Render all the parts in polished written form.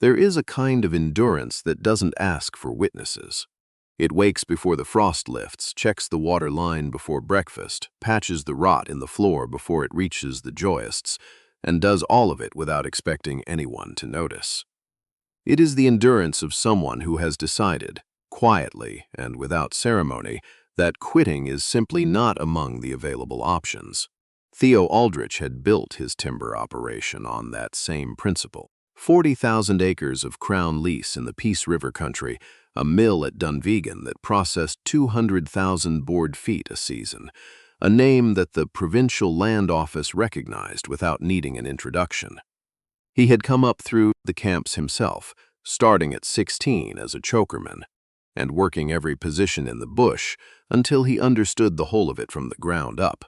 There is a kind of endurance that doesn't ask for witnesses. It wakes before the frost lifts, checks the water line before breakfast, patches the rot in the floor before it reaches the joists, and does all of it without expecting anyone to notice. It is the endurance of someone who has decided, quietly and without ceremony, that quitting is simply not among the available options. Theo Aldrich had built his timber operation on that same principle. 40,000 acres of crown lease in the Peace River country, a mill at Dunvegan that processed 200,000 board feet a season, a name that the Provincial Land Office recognized without needing an introduction. He had come up through the camps himself, starting at 16 as a chokerman, and working every position in the bush until he understood the whole of it from the ground up.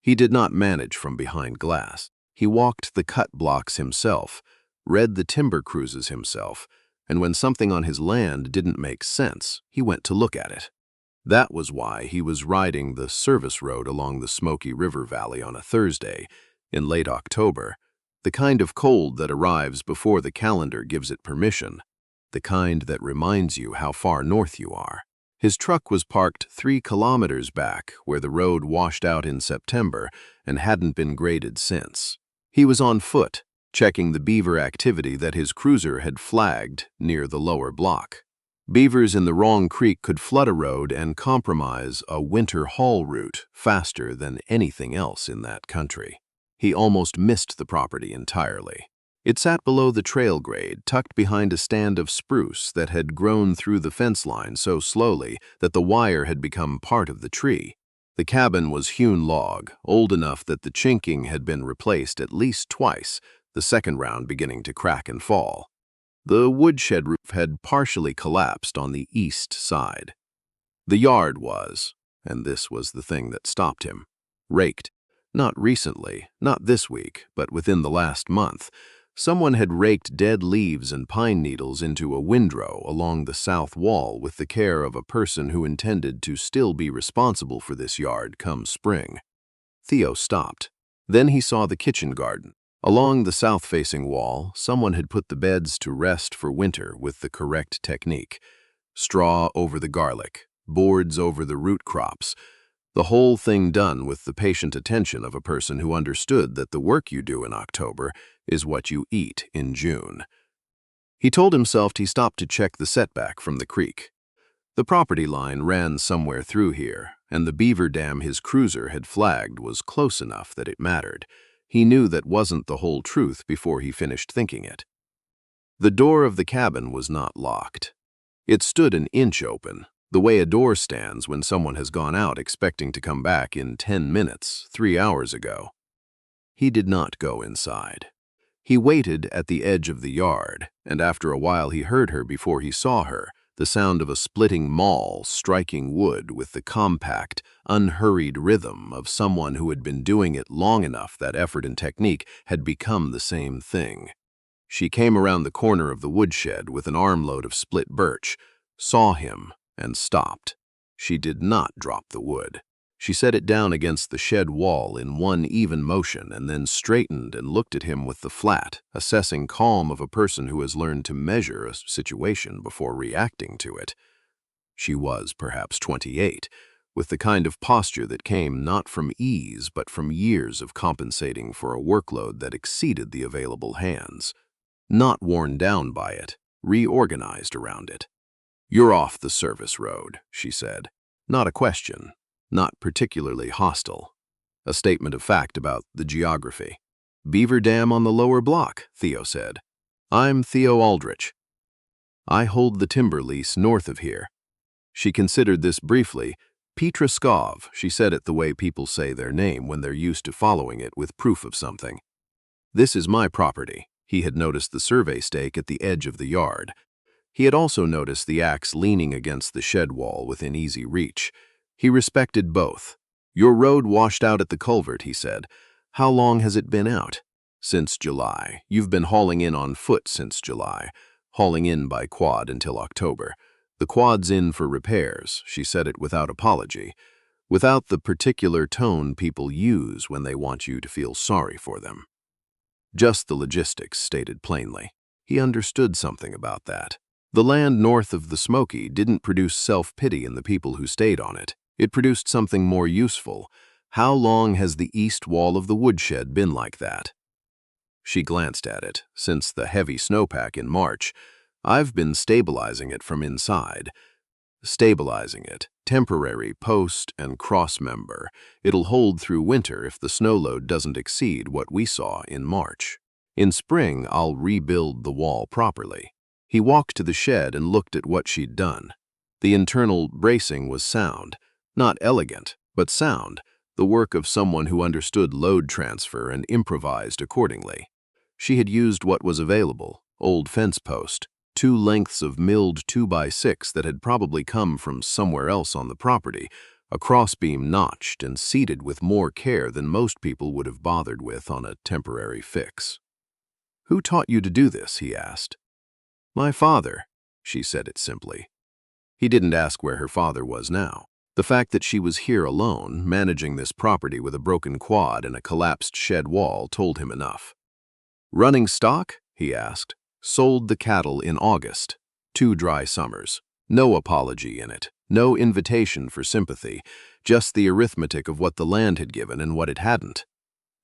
He did not manage from behind glass. He walked the cut blocks himself, read the timber cruises himself, and when something on his land didn't make sense, he went to look at it. That was why he was riding the service road along the Smoky River Valley on a Thursday in late October, the kind of cold that arrives before the calendar gives it permission, the kind that reminds you how far north you are. His truck was parked 3 kilometers back where the road washed out in September and hadn't been graded since. He was on foot, checking the beaver activity that his cruiser had flagged near the lower block. Beavers in the wrong creek could flood a road and compromise a winter haul route faster than anything else in that country. He almost missed the property entirely. It sat below the trail grade, tucked behind a stand of spruce that had grown through the fence line so slowly that the wire had become part of the tree. The cabin was hewn log, old enough that the chinking had been replaced at least twice, the second round beginning to crack and fall. The woodshed roof had partially collapsed on the east side. The yard was, and this was the thing that stopped him, raked. Not recently, not this week, but within the last month. Someone had raked dead leaves and pine needles into a windrow along the south wall with the care of a person who intended to still be responsible for this yard come spring. Theo stopped. Then he saw the kitchen garden. Along the south-facing wall, someone had put the beds to rest for winter with the correct technique. Straw over the garlic, boards over the root crops, the whole thing done with the patient attention of a person who understood that the work you do in October is what you eat in June. He told himself he stopped to check the setback from the creek. The property line ran somewhere through here, and the beaver dam his cruiser had flagged was close enough that it mattered. He knew that wasn't the whole truth before he finished thinking it. The door of the cabin was not locked. It stood an inch open, the way a door stands when someone has gone out expecting to come back in 10 minutes, 3 hours ago. He did not go inside. He waited at the edge of the yard, and after a while he heard her before he saw her, the sound of a splitting maul striking wood with the compact, unhurried rhythm of someone who had been doing it long enough that effort and technique had become the same thing. She came around the corner of the woodshed with an armload of split birch, saw him, and stopped. She did not drop the wood. She set it down against the shed wall in one even motion and then straightened and looked at him with the flat, assessing calm of a person who has learned to measure a situation before reacting to it. She was perhaps 28, with the kind of posture that came not from ease but from years of compensating for a workload that exceeded the available hands. Not worn down by it, reorganized around it. "You're off the service road," she said. Not a question, not particularly hostile. A statement of fact about the geography. "Beaver Dam on the lower block," Theo said. "I'm Theo Aldrich. I hold the timber lease north of here." She considered this briefly. Petra Skov, she said it the way people say their name when they're used to following it with proof of something. "This is my property." He had noticed the survey stake at the edge of the yard. He had also noticed the axe leaning against the shed wall within easy reach. He respected both. "Your road washed out at the culvert," he said. "How long has it been out?" "Since July. You've been hauling in on foot since July. Hauling in by quad until October. The quad's in for repairs." She said it without apology, without the particular tone people use when they want you to feel sorry for them. Just the logistics stated plainly. He understood something about that. The land north of the Smoky didn't produce self-pity in the people who stayed on it. It produced something more useful. How long has the east wall of the woodshed been like that? She glanced at it. Since the heavy snowpack in March, I've been stabilizing it from inside. Stabilizing it, temporary post and cross member. It'll hold through winter if the snow load doesn't exceed what we saw in March. In spring, I'll rebuild the wall properly. He walked to the shed and looked at what she'd done. The internal bracing was sound. Not elegant, but sound, the work of someone who understood load transfer and improvised accordingly. She had used what was available, old fence post, 2 lengths of milled 2x6 that had probably come from somewhere else on the property, a crossbeam notched and seated with more care than most people would have bothered with on a temporary fix. "Who taught you to do this?" he asked. "My father," she said it simply. He didn't ask where her father was now. The fact that she was here alone, managing this property with a broken quad and a collapsed shed wall, told him enough. "Running stock?" he asked. "Sold the cattle in August. 2 dry summers. No apology in it. No invitation for sympathy. Just the arithmetic of what the land had given and what it hadn't.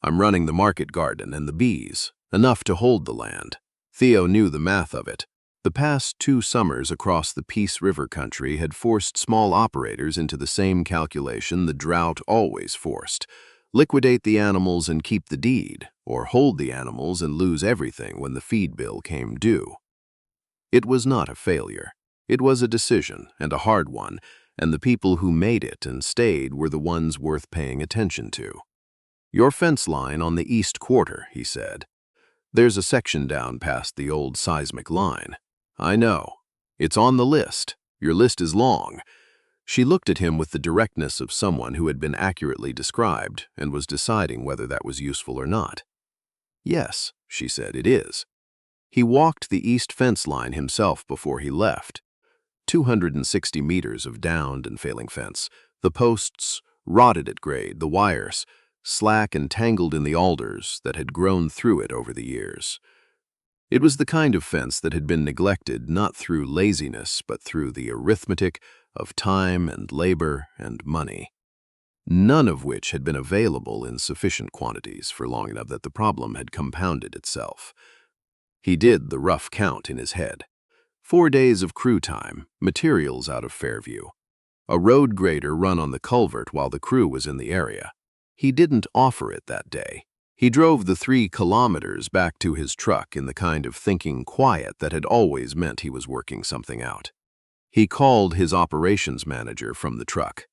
I'm running the market garden and the bees. Enough to hold the land." Theo knew the math of it. The past 2 summers across the Peace River country had forced small operators into the same calculation the drought always forced. Liquidate the animals and keep the deed, or hold the animals and lose everything when the feed bill came due. It was not a failure. It was a decision, and a hard one, and the people who made it and stayed were the ones worth paying attention to. "Your fence line on the east quarter," he said. "There's a section down past the old seismic line." "I know. It's on the list. Your list is long." She looked at him with the directness of someone who had been accurately described and was deciding whether that was useful or not. "Yes," she said, "it is." He walked the east fence line himself before he left. 260 meters of downed and failing fence. The posts rotted at grade, the wires slack and tangled in the alders that had grown through it over the years. It was the kind of fence that had been neglected not through laziness but through the arithmetic of time and labor and money, none of which had been available in sufficient quantities for long enough that the problem had compounded itself. He did the rough count in his head. 4 days of crew time, materials out of Fairview. A road grader run on the culvert while the crew was in the area. He didn't offer it that day. He drove the 3 kilometers back to his truck in the kind of thinking quiet that had always meant he was working something out. He called his operations manager from the truck.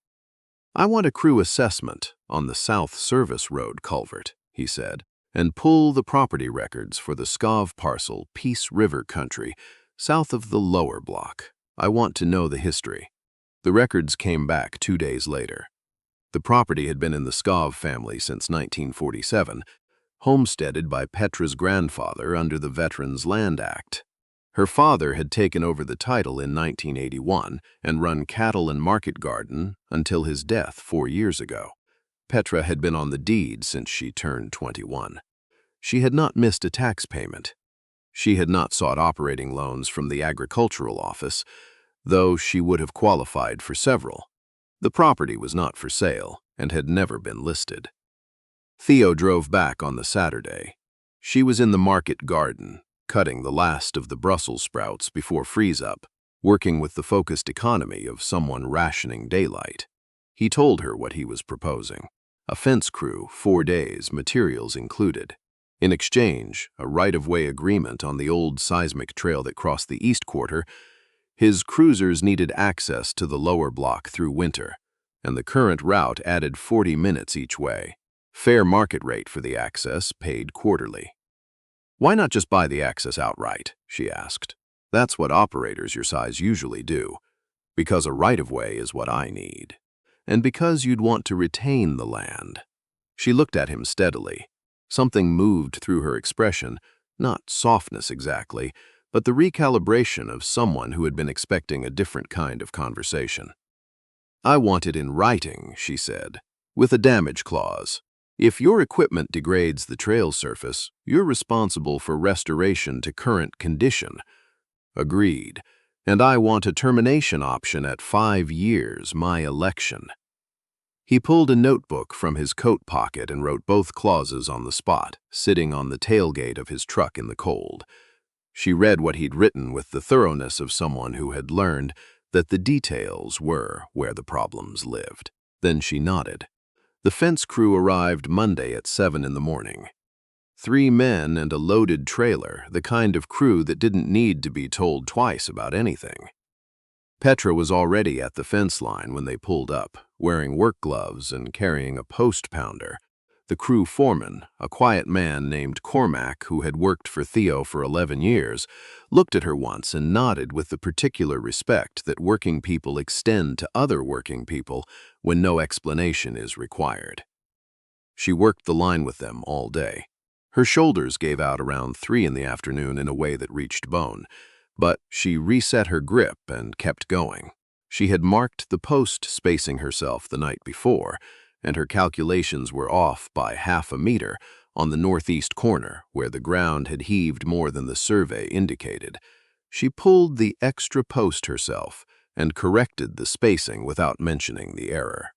"I want a crew assessment on the South Service Road culvert," he said, "and pull the property records for the Scov parcel, Peace River country, south of the lower block. I want to know the history." The records came back 2 days later. The property had been in the Scov family since 1947, homesteaded by Petra's grandfather under the Veterans Land Act. Her father had taken over the title in 1981 and run cattle and market garden until his death 4 years ago. Petra had been on the deed since she turned 21. She had not missed a tax payment. She had not sought operating loans from the agricultural office, though she would have qualified for several. The property was not for sale and had never been listed. Theo drove back on the Saturday. She was in the market garden, cutting the last of the Brussels sprouts before freeze-up, working with the focused economy of someone rationing daylight. He told her what he was proposing. A fence crew, 4 days, materials included. In exchange, a right-of-way agreement on the old seismic trail that crossed the east quarter. His cruisers needed access to the lower block through winter, and the current route added 40 minutes each way. Fair market rate for the access, paid quarterly. "Why not just buy the access outright?" she asked. "That's what operators your size usually do. Because a right-of-way is what I need. And because you'd want to retain the land." She looked at him steadily. Something moved through her expression, not softness exactly, but the recalibration of someone who had been expecting a different kind of conversation. "I want it in writing," she said, "with a damage clause. If your equipment degrades the trail surface, you're responsible for restoration to current condition. Agreed. And I want a termination option at 5 years, my election. He pulled a notebook from his coat pocket and wrote both clauses on the spot, sitting on the tailgate of his truck in the cold. She read what he'd written with the thoroughness of someone who had learned that the details were where the problems lived. Then she nodded. The fence crew arrived Monday at 7 in the morning. 3 men and a loaded trailer, the kind of crew that didn't need to be told twice about anything. Petra was already at the fence line when they pulled up, wearing work gloves and carrying a post pounder. The crew foreman, a quiet man named Cormac who had worked for Theo for 11 years, looked at her once and nodded with the particular respect that working people extend to other working people when no explanation is required. She worked the line with them all day. Her shoulders gave out around 3 in the afternoon in a way that reached bone, but she reset her grip and kept going. She had marked the post spacing herself the night before, and her calculations were off by half a meter on the northeast corner where the ground had heaved more than the survey indicated. She pulled the extra post herself and corrected the spacing without mentioning the error.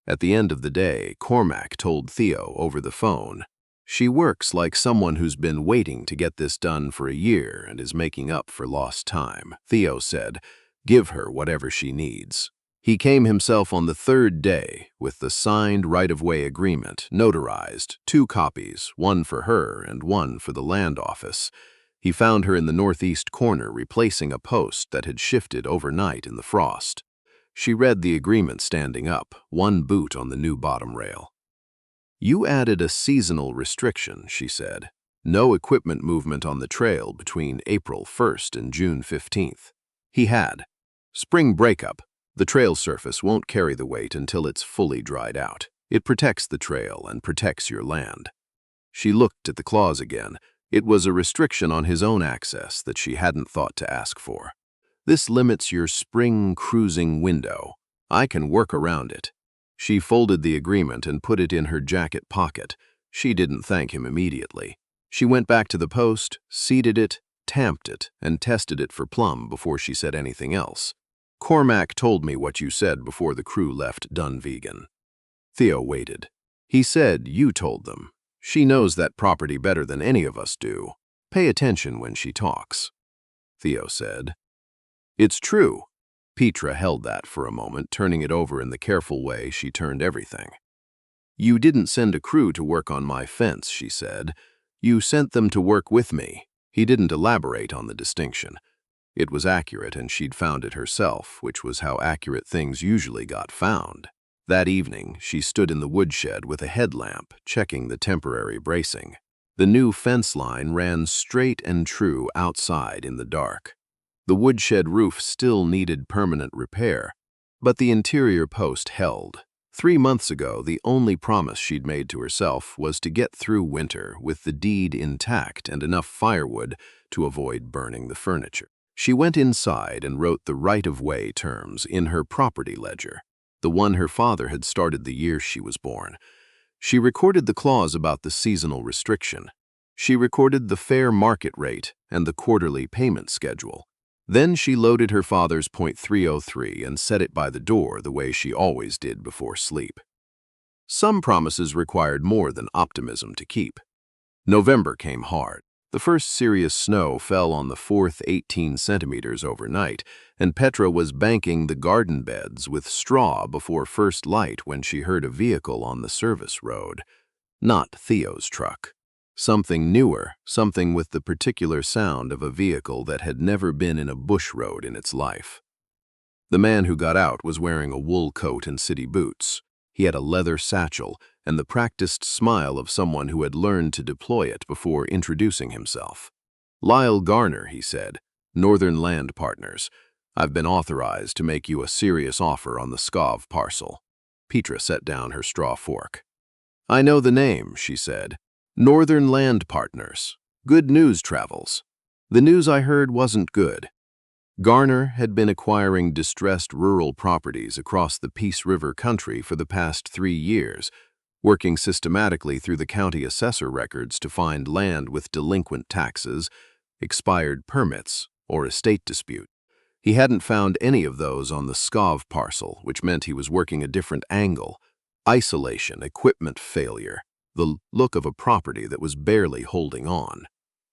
At the end of the day, Cormac told Theo over the phone, "She works like someone who's been waiting to get this done for a year and is making up for lost time." Theo said, "Give her whatever she needs." He came himself on the 3rd day with the signed right-of-way agreement, notarized, 2 copies, one for her and one for the land office. He found her in the northeast corner replacing a post that had shifted overnight in the frost. She read the agreement standing up, one boot on the new bottom rail. "You added a seasonal restriction," she said. "No equipment movement on the trail between April 1st and June 15th. He had. Spring breakup. The trail surface won't carry the weight until it's fully dried out. It protects the trail and protects your land." She looked at the clause again. It was a restriction on his own access that she hadn't thought to ask for. "This limits your spring cruising window. I can work around it." She folded the agreement and put it in her jacket pocket. She didn't thank him immediately. She went back to the post, seated it, tamped it, and tested it for plumb before she said anything else. "Cormac told me what you said before the crew left Dunvegan." Theo waited. "He said you told them. She knows that property better than any of us do. Pay attention when she talks." Theo said. "It's true." Petra held that for a moment, turning it over in the careful way she turned everything. "You didn't send a crew to work on my fence," she said. "You sent them to work with me." He didn't elaborate on the distinction. It was accurate, and she'd found it herself, which was how accurate things usually got found. That evening, she stood in the woodshed with a headlamp, checking the temporary bracing. The new fence line ran straight and true outside in the dark. The woodshed roof still needed permanent repair, but the interior post held. 3 months ago, the only promise she'd made to herself was to get through winter with the deed intact and enough firewood to avoid burning the furniture. She went inside and wrote the right-of-way terms in her property ledger, the one her father had started the year she was born. She recorded the clause about the seasonal restriction. She recorded the fair market rate and the quarterly payment schedule. Then she loaded her father's .303 and set it by the door the way she always did before sleep. Some promises required more than optimism to keep. November came hard. The first serious snow fell on the 4th 18 centimeters overnight, and Petra was banking the garden beds with straw before first light when she heard a vehicle on the service road. Not Theo's truck. Something newer, something with the particular sound of a vehicle that had never been in a bush road in its life. The man who got out was wearing a wool coat and city boots. He had a leather satchel and the practiced smile of someone who had learned to deploy it before introducing himself. "Lyle Garner," he said, "Northern Land Partners. I've been authorized to make you a serious offer on the Skov parcel." Petra set down her straw fork. "I know the name," she said. "Northern Land Partners. Good news travels." The news I heard wasn't good. Garner had been acquiring distressed rural properties across the Peace River country for the past 3 years. working systematically through the county assessor records to find land with delinquent taxes, expired permits, or estate dispute. He hadn't found any of those on the SCOV parcel, which meant he was working a different angle. Isolation, equipment failure, the look of a property that was barely holding on.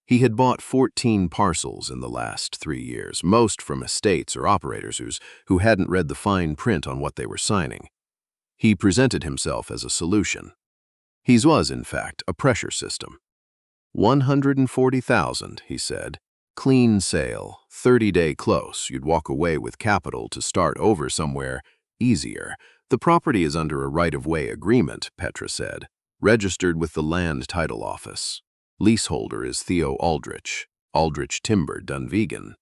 He had bought 14 parcels in the last 3 years, most from estates or operators who hadn't read the fine print on what they were signing. He presented himself as a solution. His was, in fact, a pressure system. 140,000, he said. Clean sale, 30-day close. You'd walk away with capital to start over somewhere easier. The property is under a right-of-way agreement, Petra said, registered with the Land Title Office. Leaseholder is Theo Aldrich, Aldrich Timber, Dunvegan.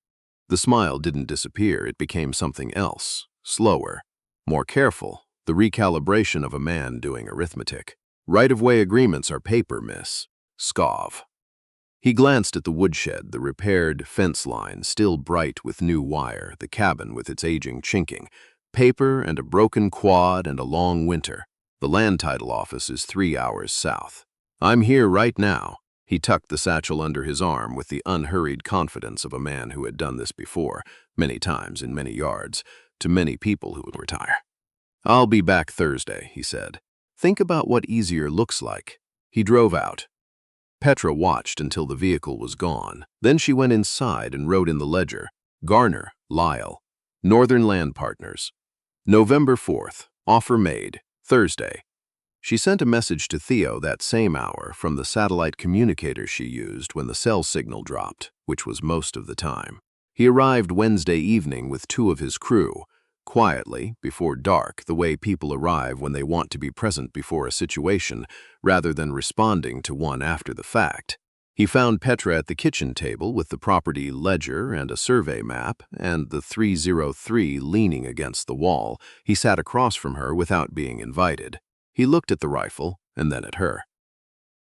The smile didn't disappear, it became something else, slower, more careful, the recalibration of a man doing arithmetic. Right-of-way agreements are paper, miss. SCOV. He glanced at the woodshed, the repaired fence line, still bright with new wire, the cabin with its aging chinking, paper and a broken quad and a long winter. The Land Title Office is 3 hours south. I'm here right now. He tucked the satchel under his arm with the unhurried confidence of a man who had done this before, many times in many yards, to many people who would retire. I'll be back Thursday, he said. Think about what easier looks like. He drove out. Petra watched until the vehicle was gone. Then she went inside and wrote in the ledger, Garner, Lyle, Northern Land Partners. November 4th, offer made, Thursday. She sent a message to Theo that same hour from the satellite communicator she used when the cell signal dropped, which was most of the time. He arrived Wednesday evening with 2 of his crew, quietly, before dark, the way people arrive when they want to be present before a situation, rather than responding to one after the fact. He found Petra at the kitchen table with the property ledger and a survey map, and the 303 leaning against the wall. He sat across from her without being invited. He looked at the rifle, and then at her.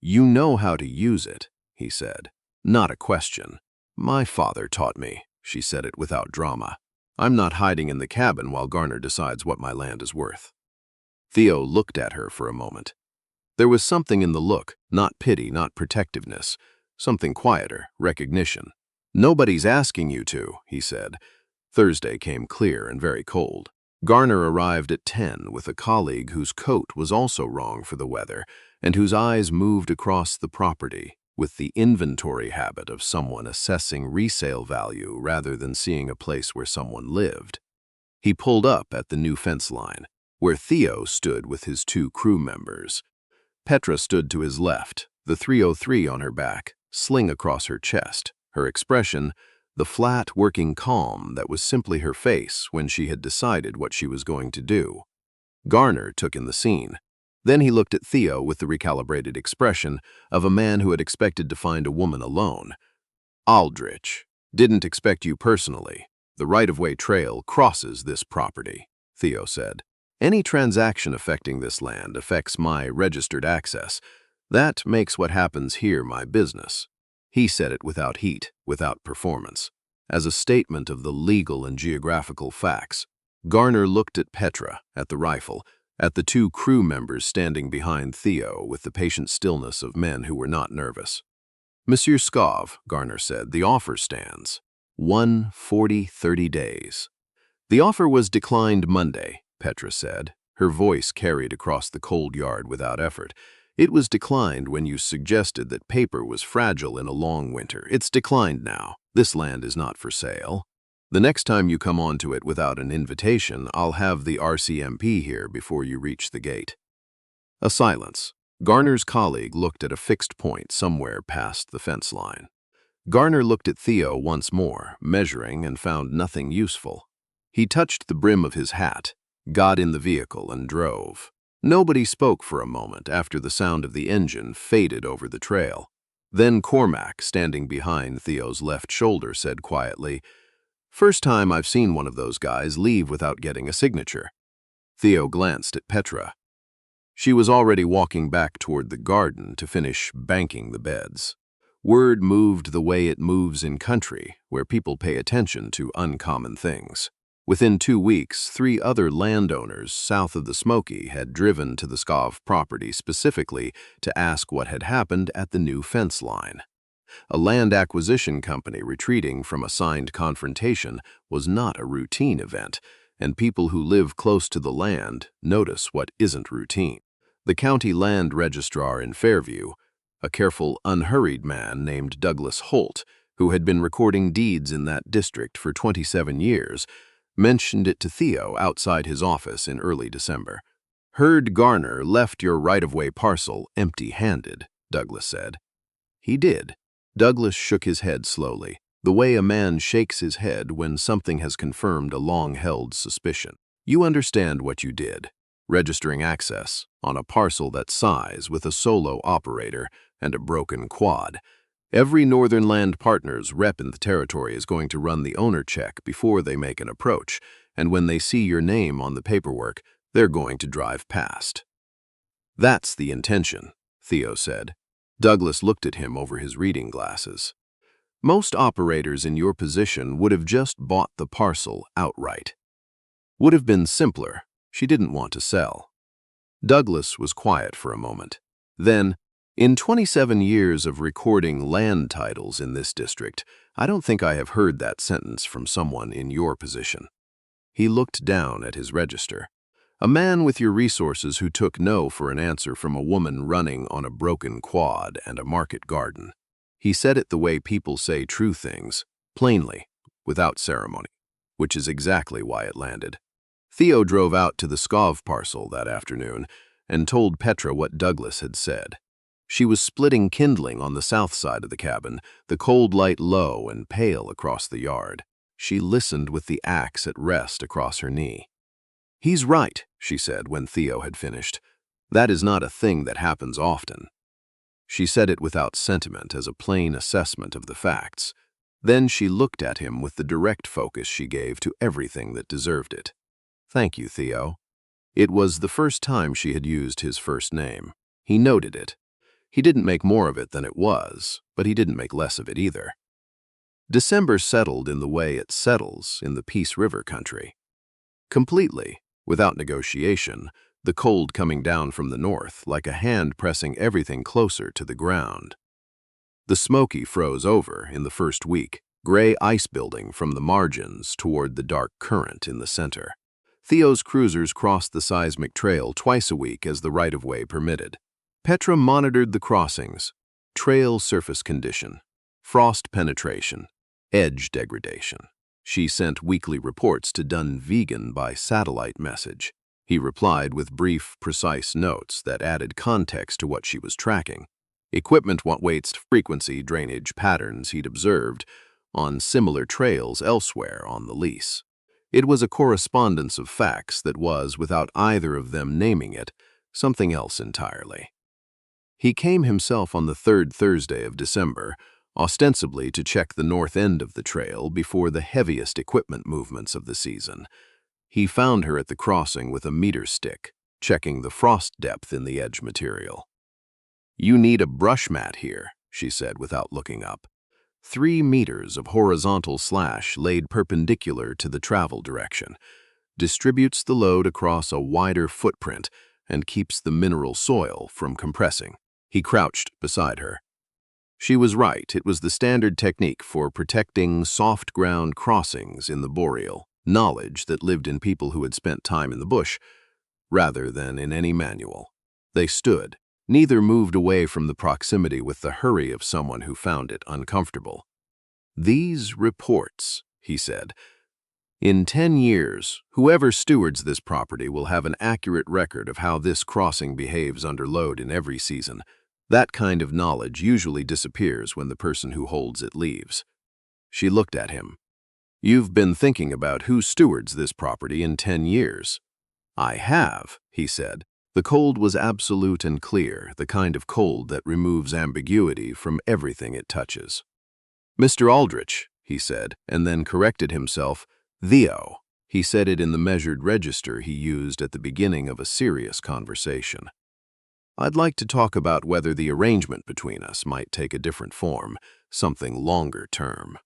You know how to use it, he said. Not a question. My father taught me. She said it without drama. I'm not hiding in the cabin while Garner decides what my land is worth. Theo looked at her for a moment. There was something in the look, not pity, not protectiveness, something quieter, recognition. Nobody's asking you to, he said. Thursday came clear and very cold. Garner arrived at 10 with a colleague whose coat was also wrong for the weather and whose eyes moved across the property with the inventory habit of someone assessing resale value rather than seeing a place where someone lived. He pulled up at the new fence line, where Theo stood with his 2 crew members. Petra stood to his left, the 303 on her back, sling across her chest, her expression, the flat, working calm that was simply her face when she had decided what she was going to do. Garner took in the scene. Then he looked at Theo with the recalibrated expression of a man who had expected to find a woman alone. Aldrich, didn't expect you personally. The right-of-way trail crosses this property, Theo said. Any transaction affecting this land affects my registered access. That makes what happens here my business. He said it without heat, without performance, as a statement of the legal and geographical facts. Garner looked at Petra, at the rifle, at the 2 crew members standing behind Theo with the patient stillness of men who were not nervous. Monsieur Scov, Garner said, the offer stands. 30 days. The offer was declined Monday, Petra said. Her voice carried across the cold yard without effort. It was declined when you suggested that paper was fragile in a long winter. It's declined now. This land is not for sale. The next time you come onto it without an invitation, I'll have the RCMP here before you reach the gate. A silence. Garner's colleague looked at a fixed point somewhere past the fence line. Garner looked at Theo once more, measuring, and found nothing useful. He touched the brim of his hat, got in the vehicle, and drove. Nobody spoke for a moment after the sound of the engine faded over the trail. Then Cormac, standing behind Theo's left shoulder, said quietly, First time I've seen one of those guys leave without getting a signature. Theo glanced at Petra. She was already walking back toward the garden to finish banking the beds. Word moved the way it moves in country, where people pay attention to uncommon things. Within 2 weeks, 3 other landowners south of the Smoky had driven to the Skov property specifically to ask what had happened at the new fence line. A land acquisition company retreating from a signed confrontation was not a routine event, and people who live close to the land notice what isn't routine. The county land registrar in Fairview, a careful, unhurried man named Douglas Holt, who had been recording deeds in that district for 27 years, mentioned it to Theo outside his office in early December. "Heard Garner left your right-of-way parcel empty-handed," Douglas said. "He did." Douglas shook his head slowly, the way a man shakes his head when something has confirmed a long-held suspicion. "You understand what you did, registering access on a parcel that size with a solo operator and a broken quad. Every Northern Land Partners rep in the territory is going to run the owner check before they make an approach, and when they see your name on the paperwork, they're going to drive past." "That's the intention," Theo said. Douglas looked at him over his reading glasses. "Most operators in your position would have just bought the parcel outright. Would have been simpler. She didn't want to sell." Douglas was quiet for a moment. Then, "In 27 years of recording land titles in this district, I don't think I have heard that sentence from someone in your position." He looked down at his register. "A man with your resources who took no for an answer from a woman running on a broken quad and a market garden. He said it the way people say true things, plainly, without ceremony, which is exactly why it landed." Theo drove out to the Skov parcel that afternoon and told Petra what Douglas had said. She was splitting kindling on the south side of the cabin, the cold light low and pale across the yard. She listened with the axe at rest across her knee. "He's right," she said when Theo had finished. "That is not a thing that happens often." She said it without sentiment, as a plain assessment of the facts. Then she looked at him with the direct focus she gave to everything that deserved it. "Thank you, Theo." It was the first time she had used his first name. He noted it. He didn't make more of it than it was, but he didn't make less of it either. December settled in the way it settles in the Peace River country. Completely, without negotiation, the cold coming down from the north like a hand pressing everything closer to the ground. The Smoky froze over in the first week, gray ice building from the margins toward the dark current in the center. Theo's cruisers crossed the seismic trail twice a week as the right-of-way permitted. Petra monitored the crossings, trail surface condition, frost penetration, edge degradation. She sent weekly reports to Dunvegan by satellite message. He replied with brief, precise notes that added context to what she was tracking. Equipment weights, frequency, drainage patterns he'd observed on similar trails elsewhere on the lease. It was a correspondence of facts that was, without either of them naming it, something else entirely. He came himself on the third Thursday of December, ostensibly to check the north end of the trail before the heaviest equipment movements of the season. He found her at the crossing with a meter stick, checking the frost depth in the edge material. "You need a brush mat here," she said without looking up. 3 meters of horizontal slash laid perpendicular to the travel direction, distributes the load across a wider footprint and keeps the mineral soil from compressing. He crouched beside her. She was right. It was the standard technique for protecting soft ground crossings in the boreal, knowledge that lived in people who had spent time in the bush, rather than in any manual. They stood. Neither moved away from the proximity with the hurry of someone who found it uncomfortable. "These reports," he said. "In 10 years, whoever stewards this property will have an accurate record of how this crossing behaves under load in every season. That kind of knowledge usually disappears when the person who holds it leaves." She looked at him. "You've been thinking about who stewards this property in 10 years. "I have," he said. The cold was absolute and clear, the kind of cold that removes ambiguity from everything it touches. "Mr. Aldrich," he said, and then corrected himself. "Theo." He said it in the measured register he used at the beginning of a serious conversation. "I'd like to talk about whether the arrangement between us might take a different form, something longer term."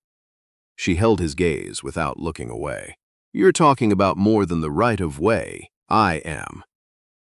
She held his gaze without looking away. You're talking about more than the right of way. I am.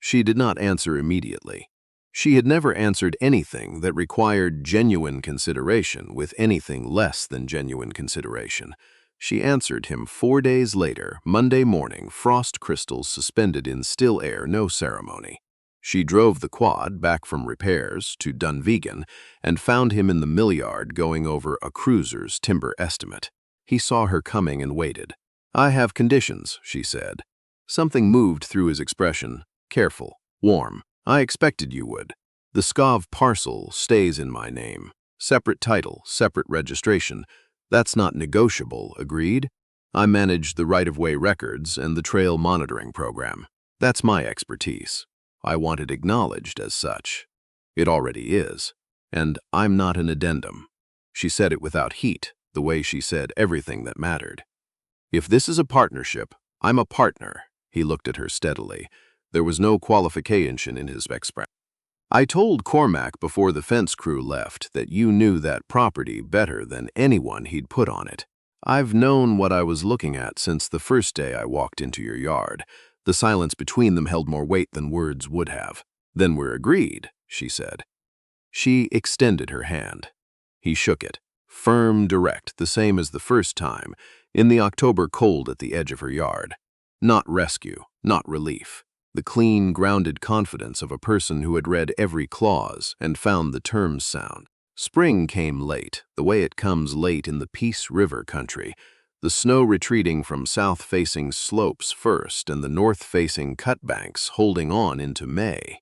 She did not answer immediately. She had never answered anything that required genuine consideration with anything less than genuine consideration. She answered him 4 days later, Monday morning, frost crystals suspended in still air, no ceremony. She drove the quad back from repairs to Dunvegan and found him in the mill yard going over a cruiser's timber estimate. He saw her coming and waited. "I have conditions," she said. Something moved through his expression. Careful, warm. "I expected you would. The Skov parcel stays in my name. Separate title, separate registration. That's not negotiable, agreed? I manage the right-of-way records and the trail monitoring program. That's my expertise. I want it acknowledged as such. It already is. And I'm not an addendum." She said it without heat, the way she said everything that mattered. "If this is a partnership, I'm a partner." He looked at her steadily. There was no qualification in his expression. "I told Cormac before the fence crew left that you knew that property better than anyone he'd put on it. I've known what I was looking at since the first day I walked into your yard." The silence between them held more weight than words would have. "Then we're agreed," she said. She extended her hand. He shook it, firm, direct, the same as the first time, in the October cold at the edge of her yard. Not rescue, not relief. The clean, grounded confidence of a person who had read every clause and found the terms sound. Spring came late, the way it comes late in the Peace River country, the snow retreating from south-facing slopes first and the north-facing cutbanks holding on into May.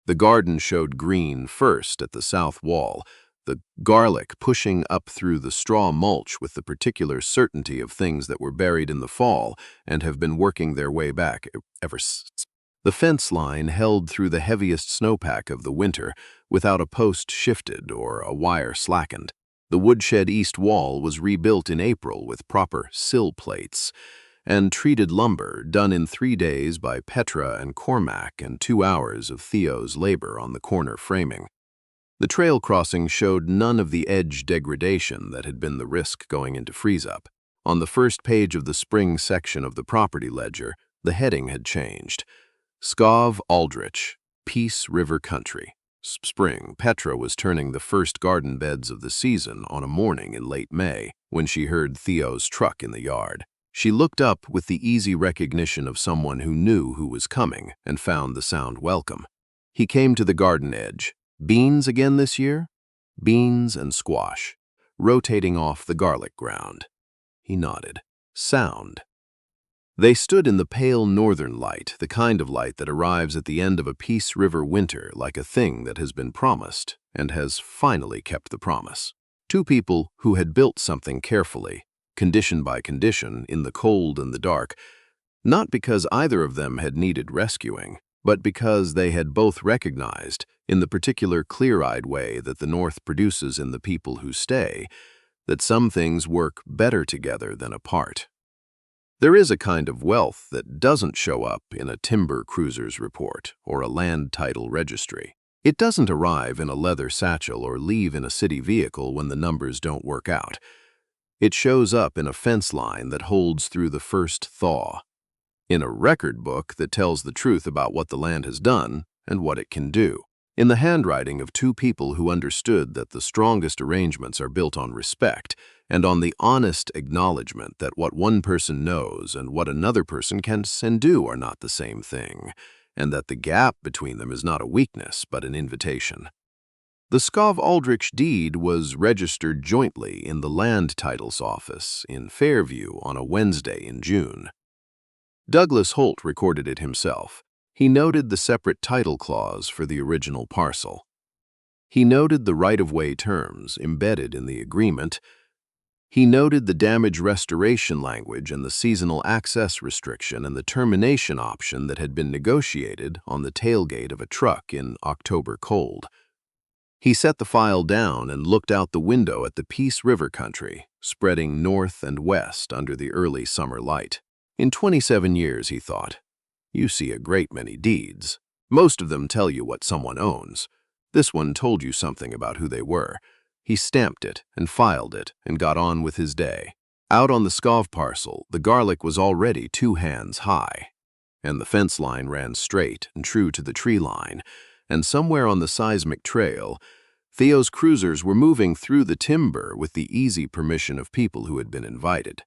The garden showed green first at the south wall, the garlic pushing up through the straw mulch with the particular certainty of things that were buried in the fall and have been working their way back ever since. The fence line held through the heaviest snowpack of the winter without a post shifted or a wire slackened. The woodshed east wall was rebuilt in April with proper sill plates and treated lumber done in 3 days by Petra and Cormac and 2 hours of Theo's labor on the corner framing. The trail crossing showed none of the edge degradation that had been the risk going into freeze-up. On the first page of the spring section of the property ledger, the heading had changed. Skov Aldrich, Peace River Country. Spring. Petra was turning the first garden beds of the season on a morning in late May when she heard Theo's truck in the yard. She looked up with the easy recognition of someone who knew who was coming and found the sound welcome. He came to the garden edge. "Beans again this year?" "Beans and squash, rotating off the garlic ground." He nodded. "Sound." They stood in the pale northern light, the kind of light that arrives at the end of a Peace River winter like a thing that has been promised and has finally kept the promise. Two people who had built something carefully, condition by condition, in the cold and the dark, not because either of them had needed rescuing, but because they had both recognized, in the particular clear-eyed way that the North produces in the people who stay, that some things work better together than apart. There is a kind of wealth that doesn't show up in a timber cruiser's report or a land title registry. It doesn't arrive in a leather satchel or leave in a city vehicle when the numbers don't work out. It shows up in a fence line that holds through the first thaw, in a record book that tells the truth about what the land has done and what it can do, in the handwriting of two people who understood that the strongest arrangements are built on respect and on the honest acknowledgement that what one person knows and what another person can and do are not the same thing, and that the gap between them is not a weakness but an invitation. The Skov Aldrich deed was registered jointly in the land titles office in Fairview on a Wednesday in June. Douglas Holt recorded it himself. He noted the separate title clause for the original parcel. He noted the right-of-way terms embedded in the agreement. He noted the damage restoration language and the seasonal access restriction and the termination option that had been negotiated on the tailgate of a truck in October cold. He set the file down and looked out the window at the Peace River country, spreading north and west under the early summer light. In 27 years, he thought, you see a great many deeds. Most of them tell you what someone owns. This one told you something about who they were. He stamped it and filed it and got on with his day. Out on the Scov parcel, the garlic was already 2 hands high, and the fence line ran straight and true to the tree line, and somewhere on the seismic trail, Theo's cruisers were moving through the timber with the easy permission of people who had been invited.